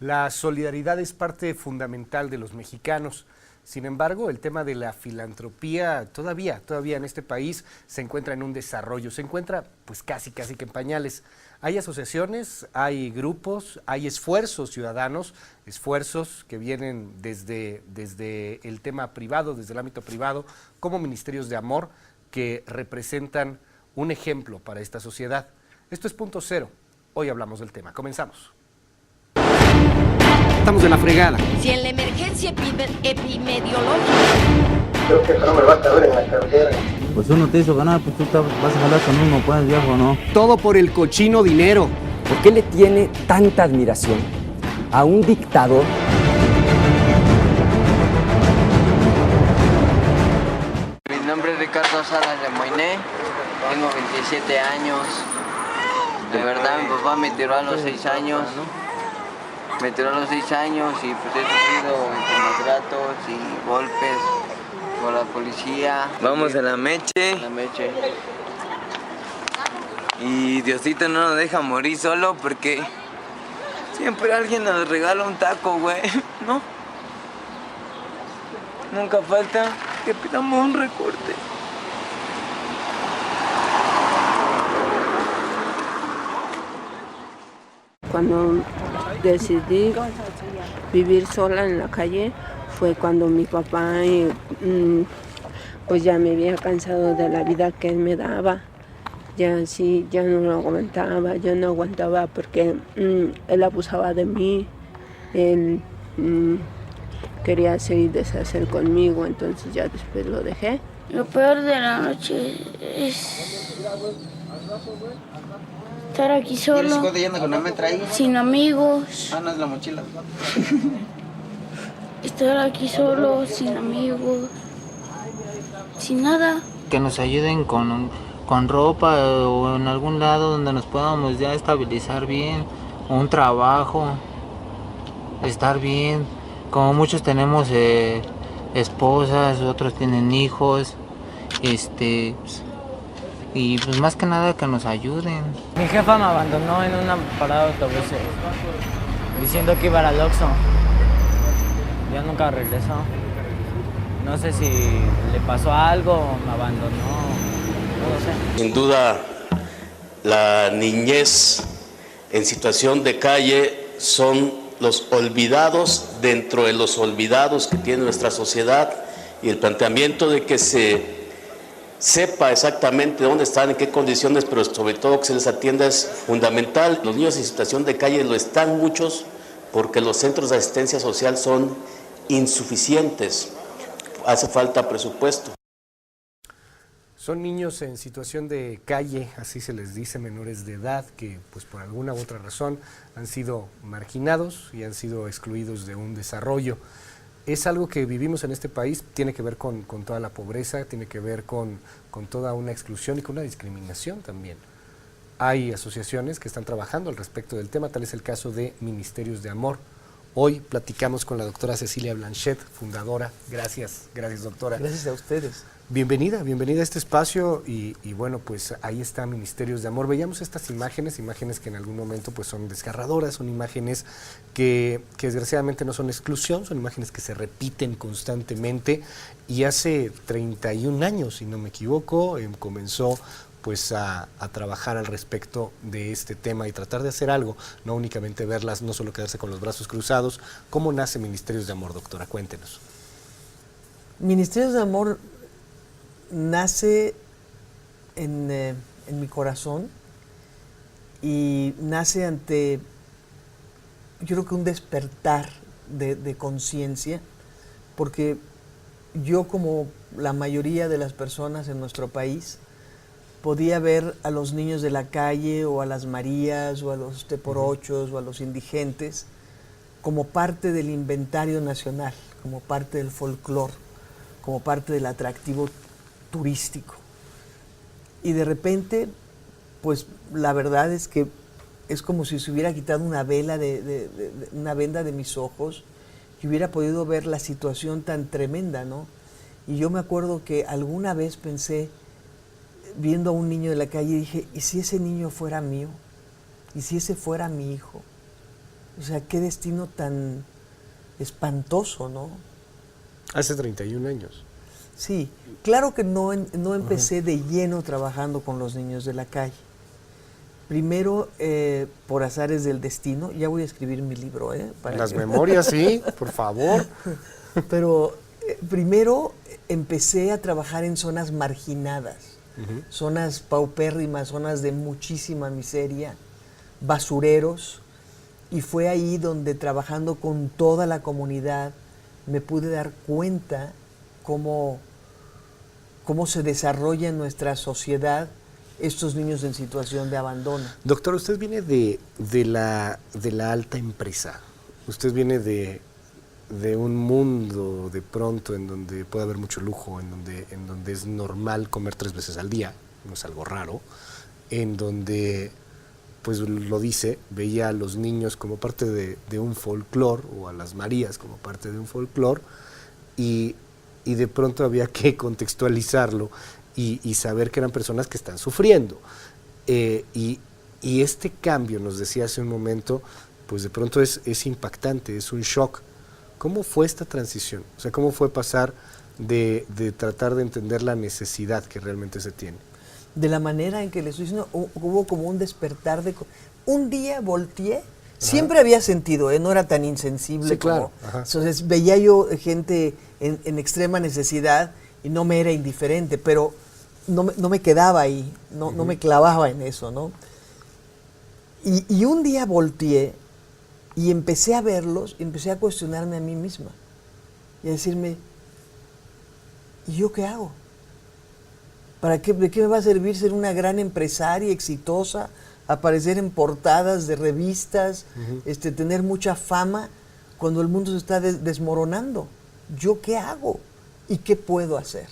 La solidaridad es parte fundamental de los mexicanos. Sin embargo, el tema de la filantropía todavía en este país se encuentra en un desarrollo, se encuentra pues casi que en pañales. Hay asociaciones, hay grupos, hay esfuerzos ciudadanos, esfuerzos que vienen desde el tema privado, desde el ámbito privado, como Ministerios de Amor, que representan un ejemplo para esta sociedad. Esto es Punto Cero. Hoy hablamos del tema. Comenzamos. Estamos de la fregada. Si en la emergencia epidemiológica... Creo que eso no me va a caber en la cartera. Pues uno te hizo ganar, pues tú vas a jalar con uno, pues viejo, ¿no? Todo por el cochino dinero. ¿Por qué le tiene tanta admiración a un dictador? Mi nombre es Ricardo Salas de Moiné, tengo 27 años. De verdad, mi papá me tiró a los 6 años. Me tiró a los 6 años y pues he sufrido entre maltratos y golpes por la policía. Vamos a la Meche. La Meche. Y Diosito no nos deja morir solo porque siempre alguien nos regala un taco, güey, ¿no? Nunca falta que pidamos un recorte. Cuando decidí vivir sola en la calle fue cuando mi papá pues ya me había cansado de la vida que él me daba. Ya no lo aguantaba, ya no aguantaba porque él abusaba de mí, él quería hacer y deshacer conmigo, entonces ya después lo dejé. Lo peor de la noche es estar aquí solo, con la metra ahí? sin amigos. Ah, no es la mochila. Estar aquí solo, sin amigos, sin nada. Que nos ayuden con ropa o en algún lado donde nos podamos ya estabilizar bien, o un trabajo, estar bien. Como muchos tenemos esposas, otros tienen hijos, y pues más que nada que nos ayuden. Mi jefa me abandonó en una parada de autobuses diciendo que iba al Oxxo. Ya nunca regresó. No sé si le pasó algo o me abandonó, no lo sé. Sin duda, la niñez en situación de calle son los olvidados dentro de los olvidados que tiene nuestra sociedad, y el planteamiento de que se sepa exactamente dónde están, en qué condiciones, pero sobre todo que se les atienda es fundamental. Los niños en situación de calle lo están muchos porque los centros de asistencia social son insuficientes. Hace falta presupuesto. Son niños en situación de calle, así se les dice, menores de edad, que pues por alguna u otra razón han sido marginados y han sido excluidos de un desarrollo. Es algo que vivimos en este país, tiene que ver con toda la pobreza, tiene que ver con toda una exclusión y con una discriminación también. Hay asociaciones que están trabajando al respecto del tema, tal es el caso de Ministerios de Amor. Hoy platicamos con la doctora Cecilia Blanchet, fundadora. Gracias doctora. Gracias a ustedes. Bienvenida a este espacio y bueno, pues ahí está Ministerios de Amor. Veíamos estas imágenes que en algún momento pues son desgarradoras, son imágenes que desgraciadamente no son exclusión, son imágenes que se repiten constantemente, y hace 31 años, si no me equivoco, comenzó pues a trabajar al respecto de este tema y tratar de hacer algo, no únicamente verlas, no solo quedarse con los brazos cruzados. ¿Cómo nace Ministerios de Amor, doctora? Cuéntenos. Ministerios de Amor nace en mi corazón y nace ante, yo creo que un despertar de conciencia, porque yo, como la mayoría de las personas en nuestro país, podía ver a los niños de la calle o a las Marías o a los teporochos o a los indigentes como parte del inventario nacional, como parte del folclore, como parte del atractivo turístico. Y de repente, pues la verdad es que es como si se hubiera quitado una venda de mis ojos y hubiera podido ver la situación tan tremenda, ¿no? Y yo me acuerdo que alguna vez pensé, viendo a un niño de la calle, dije, ¿y si ese niño fuera mío? ¿Y si ese fuera mi hijo? O sea, qué destino tan espantoso, ¿no? Hace 31 años. Sí, claro que no empecé de lleno trabajando con los niños de la calle. Primero, por azares del destino, ya voy a escribir mi libro, Las memorias, sí, por favor. Pero primero empecé a trabajar en zonas marginadas, zonas paupérrimas, zonas de muchísima miseria, basureros, y fue ahí donde, trabajando con toda la comunidad, me pude dar cuenta cómo se desarrolla en nuestra sociedad estos niños en situación de abandono. Doctor, usted viene de la alta empresa. Usted viene de un mundo de pronto en donde puede haber mucho lujo, en donde es normal comer 3 veces al día, no es algo raro, en donde, pues lo dice, veía a los niños como parte de un folclore, o a las Marías como parte de un folclore, y de pronto había que contextualizarlo y saber que eran personas que están sufriendo. Y este cambio, nos decía hace un momento, pues de pronto es impactante, es un shock. ¿Cómo fue esta transición? O sea, ¿cómo fue pasar de tratar de entender la necesidad que realmente se tiene? De la manera en que le estoy diciendo, hubo como un despertar de... Un día volteé, siempre había sentido, no era tan insensible, sí, claro. Como... Entonces veía yo gente en extrema necesidad y no me era indiferente, pero no me quedaba ahí, no me clavaba en eso, ¿no? Y un día volteé y empecé a verlos, empecé a cuestionarme a mí misma y a decirme, ¿y yo qué hago? ¿De qué me va a servir ser una gran empresaria exitosa, aparecer en portadas de revistas, tener mucha fama cuando el mundo se está desmoronando? ¿Yo qué hago? ¿Y qué puedo hacer?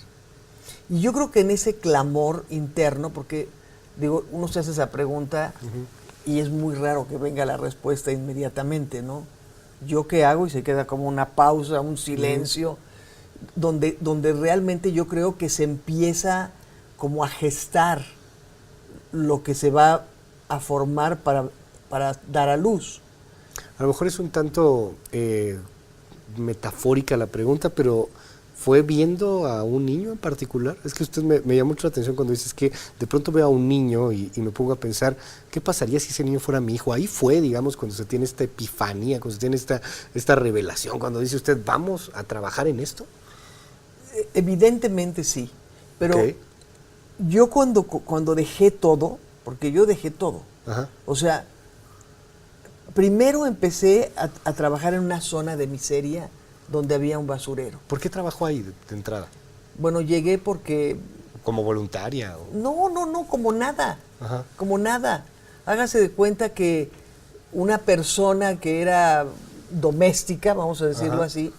Y yo creo que en ese clamor interno, porque digo, uno se hace esa pregunta y es muy raro que venga la respuesta inmediatamente, ¿no? ¿Yo qué hago? Y se queda como una pausa, un silencio, donde realmente yo creo que se empieza como a gestar lo que se va a formar para dar a luz. A lo mejor es un tanto metafórica la pregunta, pero ¿fue viendo a un niño en particular? Es que usted me llama mucho la atención cuando dices que de pronto veo a un niño y me pongo a pensar, ¿qué pasaría si ese niño fuera mi hijo? Ahí fue, digamos, cuando se tiene esta epifanía, cuando se tiene esta revelación, cuando dice usted, ¿vamos a trabajar en esto? Evidentemente sí, pero yo cuando dejé todo, porque yo dejé todo, o sea, primero empecé a trabajar en una zona de miseria donde había un basurero. ¿Por qué trabajó ahí de entrada? Bueno, llegué porque... ¿Como voluntaria? O... No, como nada, como nada. Hágase de cuenta que una persona que era doméstica, vamos a decirlo así,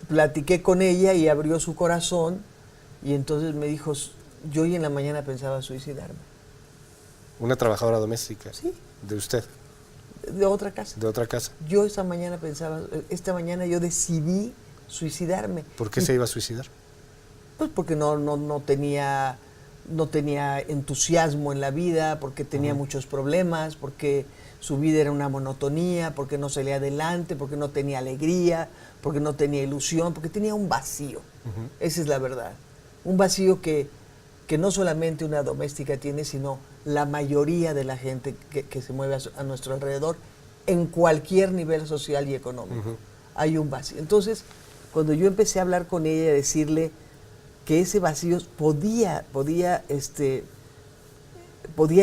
platiqué con ella y abrió su corazón y entonces me dijo, yo hoy en la mañana pensaba suicidarme. ¿Una trabajadora doméstica? Sí. ¿De usted? De otra casa. ¿De otra casa? Yo esta mañana yo decidí suicidarme. ¿Por qué se iba a suicidar? Pues porque no tenía entusiasmo en la vida, porque tenía muchos problemas, porque su vida era una monotonía, porque no salía adelante, porque no tenía alegría, porque no tenía ilusión, porque tenía un vacío. Esa es la verdad. Un vacío que no solamente una doméstica tiene, sino la mayoría de la gente que se mueve a nuestro alrededor, en cualquier nivel social y económico. Hay un vacío. Entonces, cuando yo empecé a hablar con ella y a decirle que ese vacío podía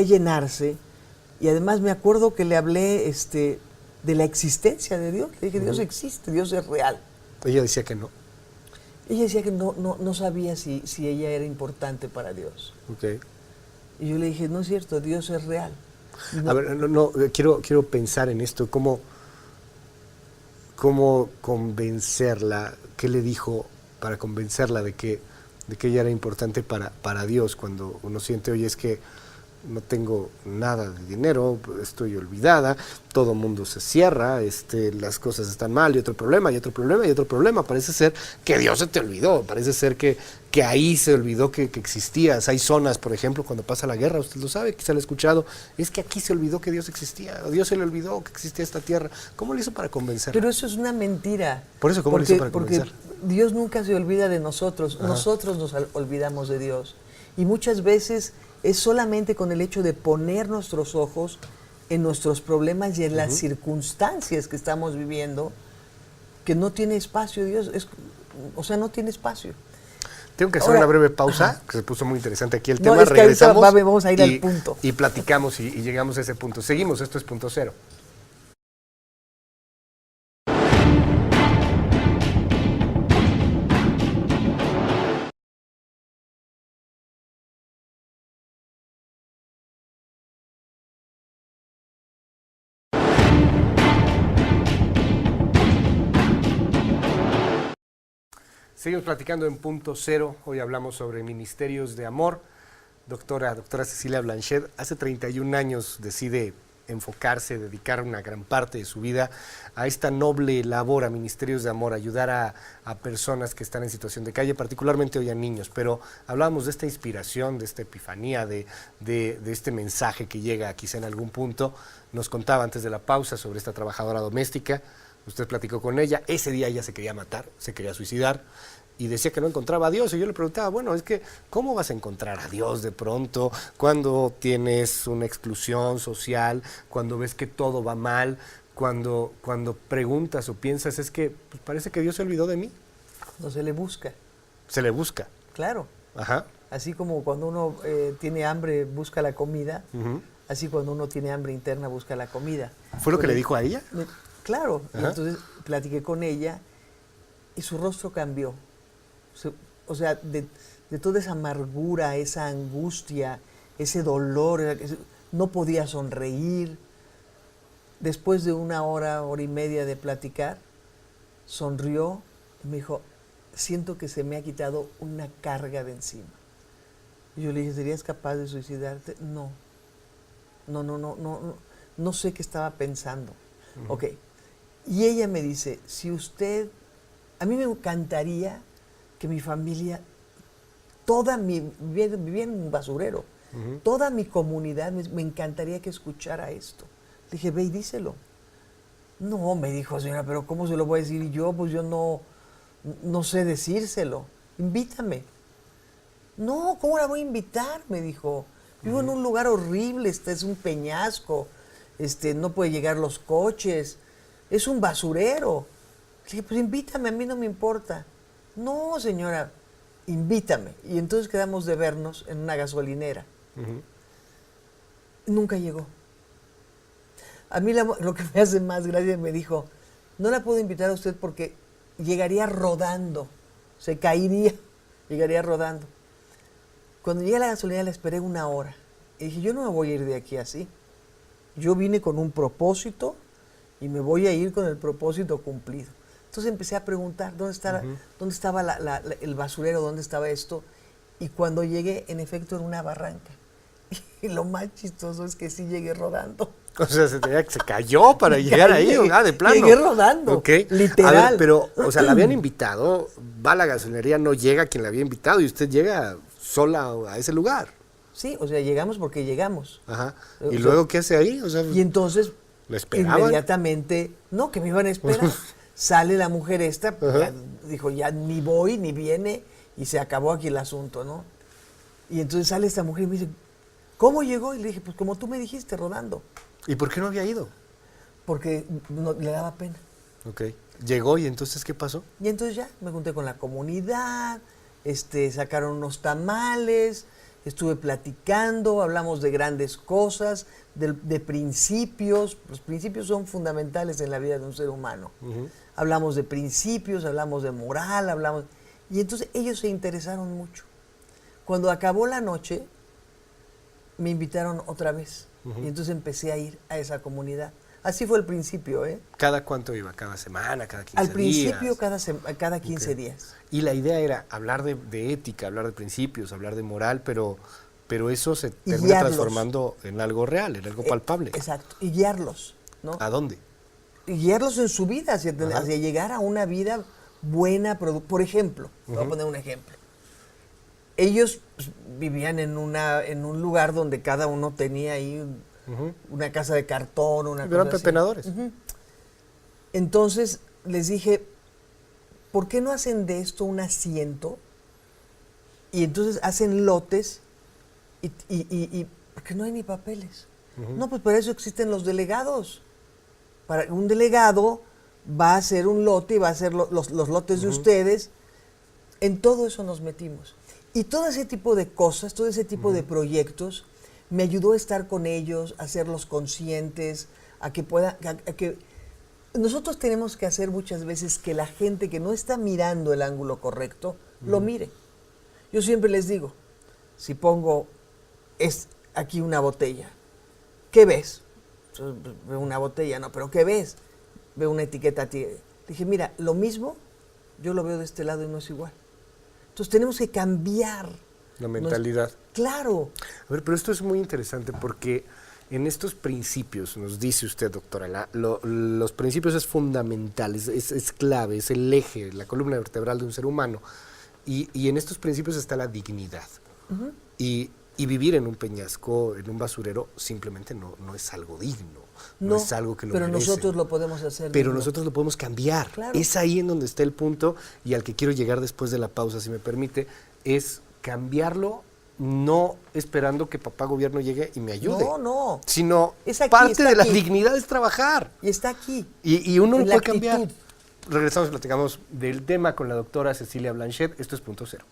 llenarse, y además me acuerdo que le hablé de la existencia de Dios. Le dije, Dios existe, Dios es real. Ella decía que no. Ella decía que no sabía si ella era importante para Dios. Y yo le dije, no es cierto, Dios es real. A ver, quiero pensar en esto, ¿cómo convencerla? ¿Qué le dijo para convencerla de que ella era importante para Dios? Cuando uno siente, oye, es que no tengo nada de dinero, estoy olvidada, todo mundo se cierra, las cosas están mal, y otro problema, y otro problema, y otro problema. Parece ser que Dios se te olvidó, parece ser que ahí se olvidó que existías. Hay zonas, por ejemplo, cuando pasa la guerra, usted lo sabe, quizá lo ha escuchado, es que aquí se olvidó que Dios existía, a Dios se le olvidó que existía esta tierra. ¿Cómo le hizo para convencer? Pero eso es una mentira. Por eso, ¿cómo le hizo para convencer? Porque Dios nunca se olvida de nosotros, Ajá. Nosotros nos olvidamos de Dios. Y muchas veces es solamente con el hecho de poner nuestros ojos en nuestros problemas y en las circunstancias que estamos viviendo, que no tiene espacio Dios, no tiene espacio. Tengo que hacer una breve pausa, que se puso muy interesante aquí el tema. Es que regresamos vamos a ir al punto. Y platicamos y llegamos a ese punto. Seguimos, esto es Punto Cero. Seguimos platicando en Punto Cero. Hoy hablamos sobre ministerios de amor. Doctora Cecilia Blanchet, hace 31 años decide enfocarse, dedicar una gran parte de su vida a esta noble labor, a ministerios de amor, ayudar a personas que están en situación de calle, particularmente hoy a niños. Pero hablábamos de esta inspiración, de esta epifanía, de este mensaje que llega quizá en algún punto. Nos contaba antes de la pausa sobre esta trabajadora doméstica. Usted platicó con ella, ese día ella se quería matar, se quería suicidar y decía que no encontraba a Dios. Y yo le preguntaba, bueno, es que ¿cómo vas a encontrar a Dios de pronto cuando tienes una exclusión social, cuando ves que todo va mal, cuando preguntas o piensas, es que pues, parece que Dios se olvidó de mí? No se le busca. Se le busca. Claro. Ajá. Así como cuando uno tiene hambre busca la comida, así cuando uno tiene hambre interna busca la comida. ¿Fue lo que le dijo a ella? Claro, y entonces platiqué con ella y su rostro cambió. O sea, de toda esa amargura, esa angustia, ese dolor, no podía sonreír. Después de una hora y media de platicar, sonrió y me dijo, siento que se me ha quitado una carga de encima. Y yo le dije, ¿serías capaz de suicidarte? No sé qué estaba pensando. Ok. Y ella me dice, a mí me encantaría que mi familia, vivía en un basurero, toda mi comunidad, me encantaría que escuchara esto. Le dije, ve y díselo. No, me dijo, señora, pero ¿cómo se lo voy a decir yo? Pues yo no sé decírselo. Invítame. No, ¿cómo la voy a invitar? Me dijo. Vivo en un lugar horrible, es un peñasco, no puede llegar los coches, es un basurero. Le dije, pues invítame, a mí no me importa. No, señora, invítame. Y entonces quedamos de vernos en una gasolinera. Nunca llegó. A mí lo que me hace más gracia, me dijo, no la puedo invitar a usted porque llegaría rodando, se caería, llegaría rodando. Cuando llegué a la gasolinera la esperé una hora. Y dije, yo no me voy a ir de aquí así. Yo vine con un propósito y me voy a ir con el propósito cumplido. Entonces empecé a preguntar dónde estaba el basurero, dónde estaba esto. Y cuando llegué, en efecto, era una barranca. Y lo más chistoso es que sí llegué rodando. O sea, se cayó para llegar ahí, de plano. Llegué rodando, literal. A ver, pero, o sea, la habían invitado, va a la gasolinería, no llega quien la había invitado y usted llega sola a ese lugar. Sí, o sea, llegamos porque llegamos. Ajá. ¿Y luego qué hace ahí? O sea, y entonces, ¿lo esperaban? Inmediatamente, no, que me iban a esperar. Sale la mujer esta, dijo, ya ni voy, ni viene, y se acabó aquí el asunto, ¿no? Y entonces sale esta mujer y me dice, ¿cómo llegó? Y le dije, pues como tú me dijiste, rodando. ¿Y por qué no había ido? Porque le daba pena. Ok. Llegó y entonces, ¿qué pasó? Y entonces ya, me junté con la comunidad, sacaron unos tamales, estuve platicando, hablamos de grandes cosas, de principios. Los principios son fundamentales en la vida de un ser humano. Hablamos de principios, hablamos de moral, y entonces ellos se interesaron mucho. Cuando acabó la noche, me invitaron otra vez. Y entonces empecé a ir a esa comunidad. Así fue el principio, ¿eh? ¿Cada cuánto iba? ¿Cada semana? ¿Cada 15 días? Al principio, cada 15 días. Y la idea era hablar de ética, hablar de principios, hablar de moral, pero Pero eso se Y termina guiarlos. transformando en algo real, en algo palpable. Exacto, y guiarlos, ¿no? ¿A dónde? Y guiarlos en su vida, hacia llegar a una vida buena. Por ejemplo, voy a poner un ejemplo. Ellos pues, vivían en un lugar donde cada uno tenía ahí una casa de cartón, una cosa Eran así. pepenadores. Entonces les dije, ¿por qué no hacen de esto un asiento? Y entonces hacen lotes y porque no hay ni papeles. No, pues para eso existen los delegados. Para un delegado va a hacer un lote y va a hacer los lotes de ustedes. En todo eso nos metimos. Y todo ese tipo de cosas, todo ese tipo de proyectos, me ayudó a estar con ellos, a hacerlos conscientes, a que nosotros tenemos que hacer muchas veces que la gente que no está mirando el ángulo correcto, lo mire. Yo siempre les digo, si pongo aquí una botella, ¿qué ves? Veo una botella, no, pero ¿qué ves? Veo una etiqueta. Dije, mira, lo mismo yo lo veo de este lado y no es igual. Entonces tenemos que cambiar La mentalidad. Claro. A ver, pero esto es muy interesante porque en estos principios, nos dice usted, doctora, los principios es fundamental, es clave, es el eje, la columna vertebral de un ser humano. Y en estos principios está la dignidad. Y vivir en un peñasco, en un basurero, simplemente no es algo digno. No es algo que lo pero merece. nosotros lo podemos hacer. Pero nosotros lo podemos cambiar. Claro. Es ahí en donde está el punto y al que quiero llegar después de la pausa, si me permite, es cambiarlo, no esperando que papá gobierno llegue y me ayude. No. Sino Es aquí, parte está de la aquí. dignidad es trabajar. Y está aquí. Y uno lo En la puede cambiar. actitud. Regresamos y platicamos del tema con la doctora Cecilia Blanchet. Esto es Punto Cero.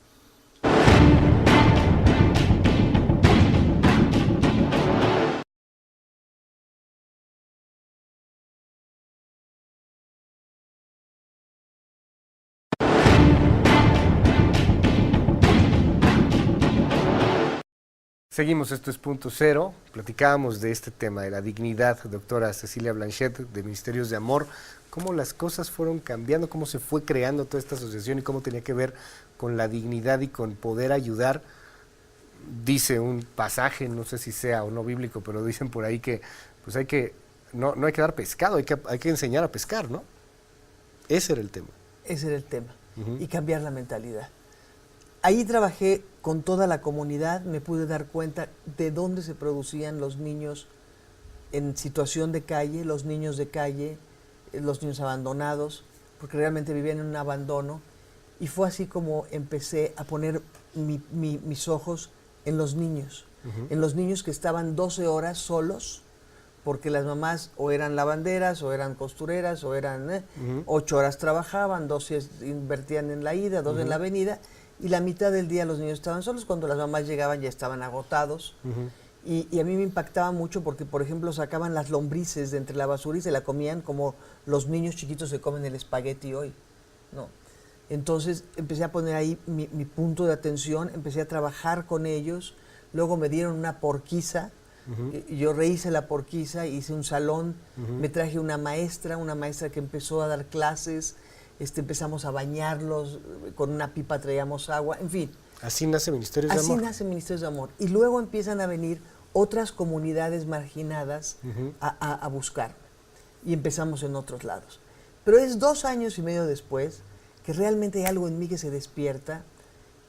Seguimos, esto es Punto Cero. Platicábamos de este tema, de la dignidad, doctora Cecilia Blanchet, de Ministerios de Amor, cómo las cosas fueron cambiando, cómo se fue creando toda esta asociación y cómo tenía que ver con la dignidad y con poder ayudar. Dice un pasaje, no sé si sea o no bíblico, pero dicen por ahí que pues no hay que dar pescado, hay que enseñar a pescar, ¿no? Ese era el tema. Ese era el tema. Y cambiar la mentalidad. Ahí trabajé con toda la comunidad, me pude dar cuenta de dónde se producían los niños en situación de calle, los niños de calle, los niños abandonados, porque realmente vivían en un abandono. Y fue así como empecé a poner mis ojos en los niños, en los niños que estaban 12 horas solos, porque las mamás o eran lavanderas, o eran costureras, o eran 8 horas trabajaban, 12 invertían en la ida, 2 en la venida, y la mitad del día los niños estaban solos. Cuando las mamás llegaban ya estaban agotados. Y a mí me impactaba mucho porque, por ejemplo, sacaban las lombrices de entre la basura y se la comían como los niños chiquitos se comen el espagueti hoy, ¿no? Entonces empecé a poner ahí mi punto de atención, empecé a trabajar con ellos. Luego me dieron una porquiza. Yo rehice la porquiza, hice un salón, me traje una maestra que empezó a dar clases. Empezamos a bañarlos, con una pipa traíamos agua, en fin. Así nace Ministerios de Amor. Así nace Ministerios de Amor. Y luego empiezan a venir otras comunidades marginadas a buscarme. Y empezamos en otros lados. Pero es 2 años y medio después que realmente hay algo en mí que se despierta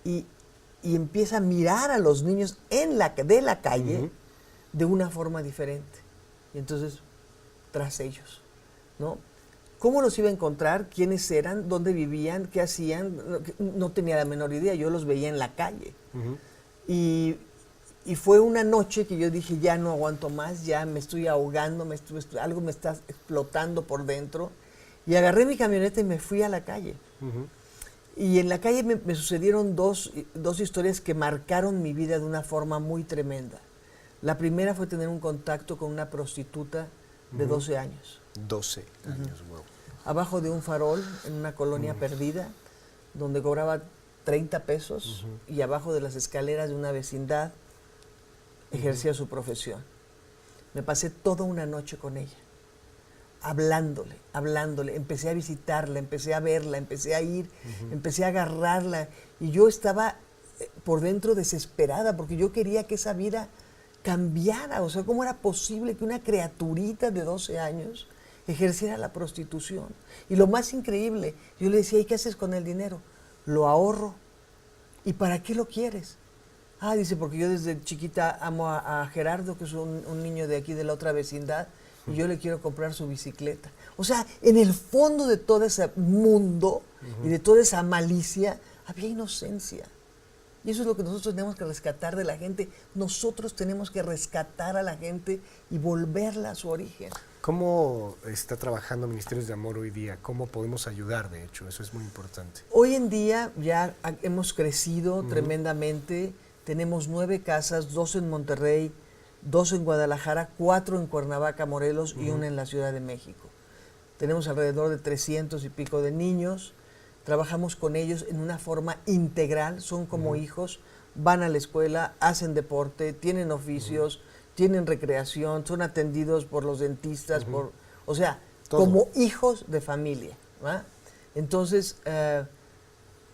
y empieza a mirar a los niños de la calle de una forma diferente. Y entonces, tras ellos, ¿no? ¿Cómo los iba a encontrar? ¿Quiénes eran? ¿Dónde vivían? ¿Qué hacían? No tenía la menor idea, yo los veía en la calle. Y fue una noche que yo dije, ya no aguanto más, ya me estoy ahogando, algo me está explotando por dentro. Y agarré mi camioneta y me fui a la calle. Y en la calle me sucedieron dos historias que marcaron mi vida de una forma muy tremenda. La primera fue tener un contacto con una prostituta de 12 años. 12 años, wow. Abajo de un farol, en una colonia perdida, donde cobraba 30 pesos y abajo de las escaleras de una vecindad ejercía su profesión. Me pasé toda una noche con ella, hablándole, empecé a visitarla, empecé a verla, empecé a ir, empecé a agarrarla y yo estaba por dentro desesperada, porque yo quería que esa vida cambiara. O sea, ¿cómo era posible que una criaturita de 12 años ejerciera la prostitución? Y lo más increíble, yo le decía, ¿y qué haces con el dinero? Lo ahorro. ¿Y para qué lo quieres? Ah, dice, porque yo desde chiquita amo a Gerardo, que es un niño de aquí de la otra vecindad, y yo le quiero comprar su bicicleta. O sea, en el fondo de todo ese mundo y de toda esa malicia, había inocencia. Y eso es lo que nosotros tenemos que rescatar de la gente. Nosotros tenemos que rescatar a la gente y volverla a su origen. ¿Cómo está trabajando Ministerios de Amor hoy día? ¿Cómo podemos ayudar, de hecho? Eso es muy importante. Hoy en día ya hemos crecido tremendamente. Tenemos 9 casas, 2 en Monterrey, 2 en Guadalajara, 4 en Cuernavaca, Morelos y 1 en la Ciudad de México. Tenemos alrededor de 300 y pico de niños. Trabajamos con ellos en una forma integral, son como hijos, van a la escuela, hacen deporte, tienen oficios, tienen recreación, son atendidos por los dentistas, o sea, todo. Como hijos de familia, ¿va? Entonces,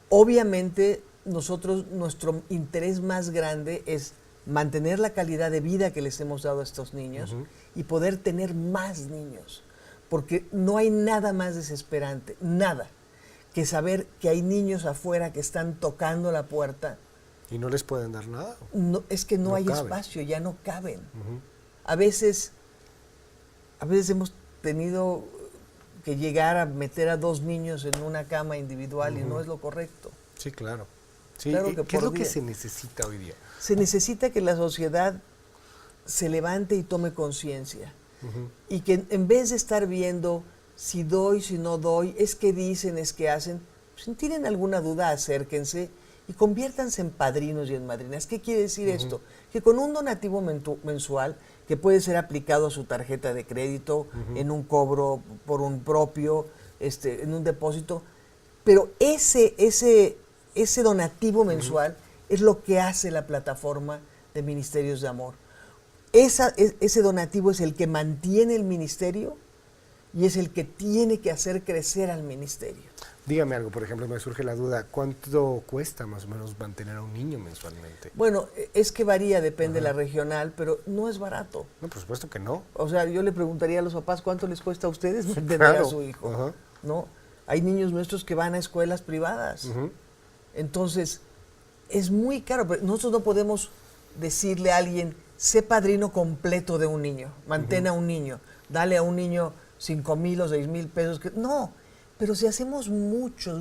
obviamente, nuestro interés más grande es mantener la calidad de vida que les hemos dado a estos niños y poder tener más niños, porque no hay nada más desesperante, nada, que saber que hay niños afuera que están tocando la puerta. ¿Y no les pueden dar nada? No, es que no hay caben. Espacio, ya no caben. A veces hemos tenido que llegar a meter a 2 niños en una cama individual y no es lo correcto. Sí, claro. Sí, claro que ¿qué es lo que se necesita hoy día? Se necesita que la sociedad se levante y tome conciencia. Y que en vez de estar viendo si doy, si no doy, es que dicen, es que hacen, si tienen alguna duda, acérquense y conviértanse en padrinos y en madrinas. ¿Qué quiere decir esto? Que con un donativo mensual, que puede ser aplicado a su tarjeta de crédito, en un cobro por un propio, en un depósito, pero ese donativo mensual es lo que hace la plataforma de Ministerios de Amor. Ese donativo es el que mantiene el ministerio y es el que tiene que hacer crecer al ministerio. Dígame algo, por ejemplo, me surge la duda, ¿cuánto cuesta más o menos mantener a un niño mensualmente? Bueno, es que varía, depende de la regional, pero no es barato. No, por supuesto que no. O sea, yo le preguntaría a los papás, ¿cuánto les cuesta a ustedes mantener a su hijo? ¿No? Hay niños nuestros que van a escuelas privadas. Entonces, es muy caro, pero nosotros no podemos decirle a alguien, sé padrino completo de un niño, mantén a un niño, dale a un niño 5,000 o 6,000 pesos. No, pero si hacemos muchos,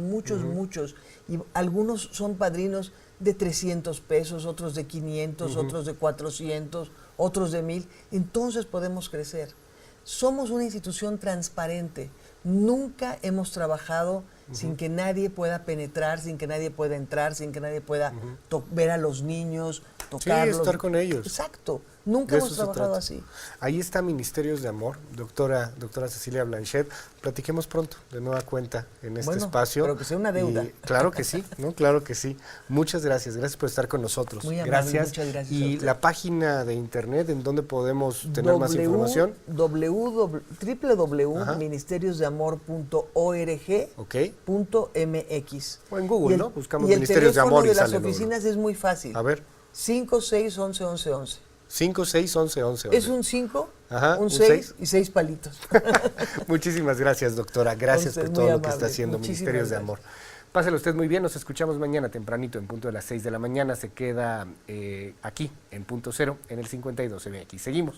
y algunos son padrinos de 300 pesos, otros de 500, otros de 400, otros de 1,000, entonces podemos crecer. Somos una institución transparente. Nunca hemos trabajado sin que nadie pueda penetrar, sin que nadie pueda entrar, sin que nadie pueda ver a los niños, tocarlos. Sí, estar con ellos. Exacto. Nunca hemos trabajado así. Ahí está Ministerios de Amor, doctora Cecilia Blanchet. Platiquemos pronto, de nueva cuenta, en este espacio. Pero que sea una deuda. Claro que sí, ¿no? Claro que sí. Muchas gracias por estar con nosotros. Muy amable, gracias. muchas gracias. Y la página de internet, ¿en dónde podemos tener más información? www.ministeriosdeamor.org.mx. O en Google, ¿no? Buscamos y Ministerios de Amor y el teléfono de las sale oficinas es muy fácil. A ver. 561111. 561111. Es un 5, Ajá, un 6 y 6 palitos. Muchísimas gracias, doctora. Gracias por todo lo que está haciendo Ministerios de Amor. Páselo usted muy bien, nos escuchamos mañana tempranito en punto de las 6 de la mañana. Se queda aquí en Punto Cero en el 52 MX. Seguimos.